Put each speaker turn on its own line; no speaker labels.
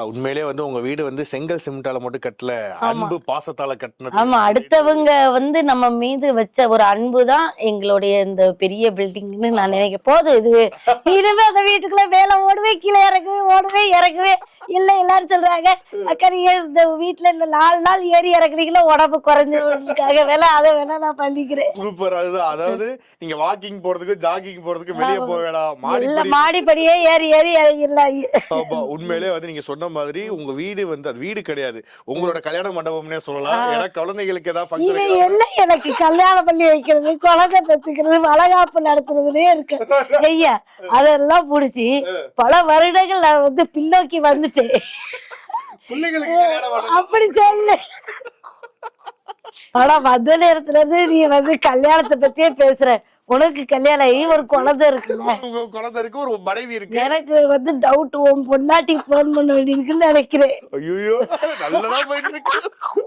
உண்மையிலே வந்து உங்க வீடு வந்து செங்கல் சிமெண்டால மட்டும் கட்டல,
ஆமா
அன்பு பாசத்தால கட்டினது.
ஆமா அடுத்தவங்க வந்து நம்ம மீது வச்ச ஒரு அன்பு தான் எங்களுடைய இந்த பெரிய பில்டிங்னு நான் நினைக்கிறேன். போதும் இதுவே, இனிமே அந்த வீட்டுக்குள்ள மேல ஓடுவேன், கீழே இறக்குவேன், ஓடுவேன் இறக்குவேன். இல்ல எல்லாரும் சொல்றாங்க, அக்கா நீங்க இந்த வீட்டுல இந்த 4 நாள் ஏறி இறக்குறீங்களா உடம்பு குறைஞ்சிருக்காக வேலை, அதை வேணா நான் பண்ணிக்கிறேன்.
சூப்பர். அதுதான், அதாவது நீங்க வாக்கிங் போறதுக்கு ஜாகிங் போறதுக்கு வெளியே போக வேணாம்,
இல்ல
மாடிப்படி.
மாடிப்படியே ஏறி ஏறி இறங்கிடலாம்.
ஆமா, உண்மையிலே வந்து நீங்க சொன்ன மாதிரி உங்க வீடு வந்து அது வீடு கிடையாது, உங்களோட கல்யாண மண்டபம்னே சொல்லலாம். ஏன்னா குழந்தைகளுக்கு ஏதாவது
இவன்
ஃபங்க்ஷன்
எல்லாம் எனக்கு கல்யாணம் பண்ணி வைக்கிறது, குழந்தை பெற்றுக்கிறது, வளகாப்பு நடத்துறதுலயே இருக்கு ஐயா. அதெல்லாம் புடிச்சு பல வருடங்கள் நான் வந்து பின்னோக்கி வந்துட்டேன்.
பிள்ளைகளுக்கு கல்யாணம் பண்ணணும்.
அப்படி சொல்லு. ஆனா வந்த நேரத்துல இருந்து நீ வந்து கல்யாணத்தை பத்தியே பேசுற. உனக்கு கல்யாணம் ஆகி ஒரு குழந்தை இருக்குல்ல,
உங்க குழந்தை இருக்கு, ஒரு மனைவி இருக்கு.
எனக்கு வந்து டவுட் உன் பொண்டாட்டி போன் பண்ண வேண்டியிருக்குன்னு நினைக்கிறேன்.
ஐயோ, நல்லதா போயிட்டு இருக்கு.